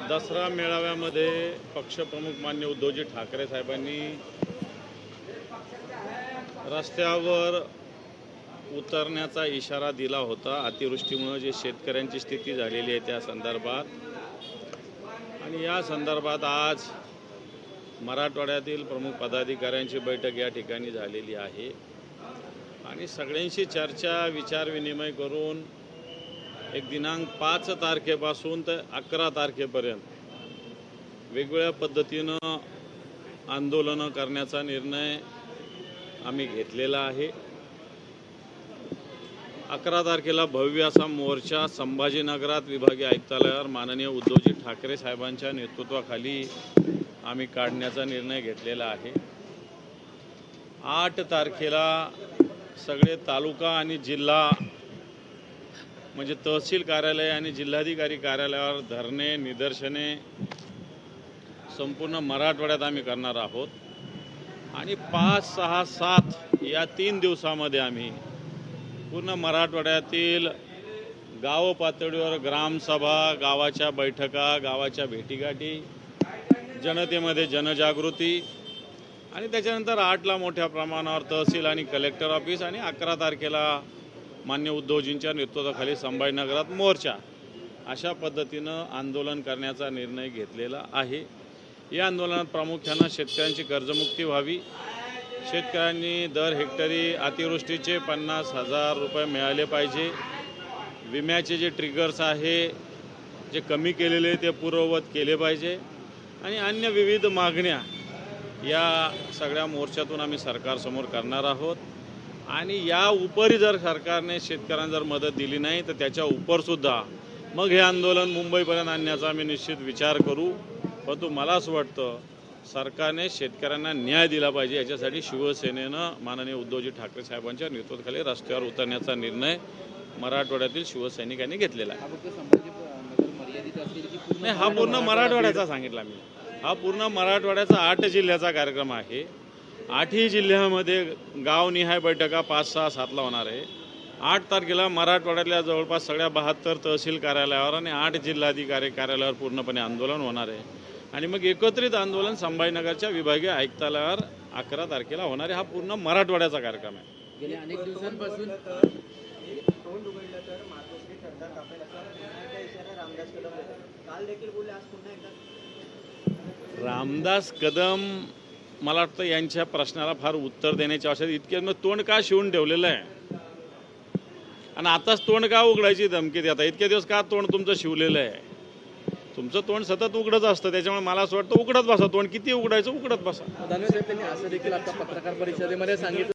दसरा मेळाव्यामध्ये पक्षप्रमुख मान्य उद्धवजी ठाकरे साहेबांनी रस्त्यावर उतरण्याचा इशारा दिला होता। अतिवृष्टीमुळे जे शेतकऱ्यांची स्थिती झालेली आहे त्या संदर्भात, आणि या संदर्भात आज मराठवाड्यातील प्रमुख पदाधिकाऱ्यांची बैठक या ठिकाणी झालेली आहे आणि सगळ्यांशी चर्चा विचारविनिमय करून एक दिनांक 5 तारखेपासून तर 11 तारखेपर्यंत वेगवेगळ्या पद्धतीनं आंदोलनं करण्याचा निर्णय आम्ही घेतलेला आहे। 11 तारखेला भव्य असा मोर्चा संभाजीनगरात विभागीय आयुक्तालयावर माननीय उद्धवजी ठाकरे साहेबांच्या नेतृत्वाखाली आम्ही काढण्याचा निर्णय घेतलेला आहे। 8 तारखेला सगळे तालुका आणि जिल्हा म्हणजे तहसील कार्यालय आणि जिल्हाधिकारी कार्यालयावर धरणे निदर्शने संपूर्ण मराठवाड्यात आम्ही करणार आहोत आणि 5, 6, 7 या 3 दिवसामध्ये आम्ही पूर्ण मराठवाड्यातील गाव पातळीवर ग्रामसभा, गावाच्या बैठका, गावाच्या भेटीगाठी, जनतेमध्ये जनजागृती आणि त्याच्यानंतर 8ला मोठ्या प्रमाणावर तहसील आणि कलेक्टर ऑफिस आणि 11 तारखेला मान्य उद्धवजींच्या नेतृत्वाखाली संभाजीनगरात मोर्चा, अशा पद्धतीनं आंदोलन करण्याचा निर्णय घेतलेला आहे। या आंदोलनात प्रामुख्याने शेतकऱ्यांची कर्जमुक्ती व्हावी, शेतकऱ्यांनी दर हेक्टरी अतिवृष्टीचे 50,000 रुपये मिळाले पाहिजे, विम्याचे जे ट्रिगर्स आहे जे कमी केलेले ते पूर्ववत केले पाहिजे आणि अन्य विविध मागण्या या सगळ्या मोर्चातून आम्ही सरकारसमोर करणार आहोत। आणि या उपरी जर सरकारने शेतकऱ्यांना जर मदत दिली नाही तर त्याच्या उपरसुद्धा मग हे आंदोलन मुंबईपर्यंत आणण्याचा आम्ही निश्चित विचार करू। परंतु मला असं वाटतं सरकारने शेतकऱ्यांना न्याय दिला पाहिजे, याच्यासाठी शिवसेनेनं माननीय उद्धवजी ठाकरे साहेबांच्या नेतृत्वाखाली रस्त्यावर उतरण्याचा निर्णय मराठवाड्यातील शिवसैनिकांनी घेतलेला आहे। नाही, हा पूर्ण मराठवाड्याचा सांगितला मी, हा पूर्ण मराठवाड्याचा 8 जिल्ह्याचा कार्यक्रम आहे। 8ही जिल्ह्यामध्ये गावनिहाय बैठका 5, 6, 7ला होणार आहे। 8 तारखेला मराठवाड्यातल्या जवळपास सगळ्या 72 तहसील कार्यालयावर आणि 8 जिल्हाधिकारी कार्यालयावर पूर्णपणे आंदोलन होणार आहे आणि मग एकत्रित आंदोलन संभाजीनगरच्या विभागीय आयुक्तालयावर 11 तारखेला होणार आहे। हा पूर्ण मराठवाड्याचा कार्यक्रम आहे। गेल्या अनेक दिवसांपासून तोंड उघडलं तर मातोश्री थंडा कापेल असा पुन्हा इशारा रामदास कदम देतात। काल देखील बोलले, आज पुन्हा एकदा रामदास कदम मला वाटतं यांच्या प्रश्नाला फार उत्तर देण्याची आवश्यकता, इतके मग तोंड का शिवून ठेवलेलं आहे आणि आताच तोंड का उघडायची धमकी देता? इतके दिवस का तोंड तुमचं शिवलेलं आहे? तुमचं तोंड सतत उघडत असतं, त्याच्यामुळे मला असं वाटतं उघडत बसा, तोंड किती उघडायचं उघडत बसा। दानवे साहेब त्यांनी असं देखील आता पत्रकार परिषदेमध्ये सांगितलं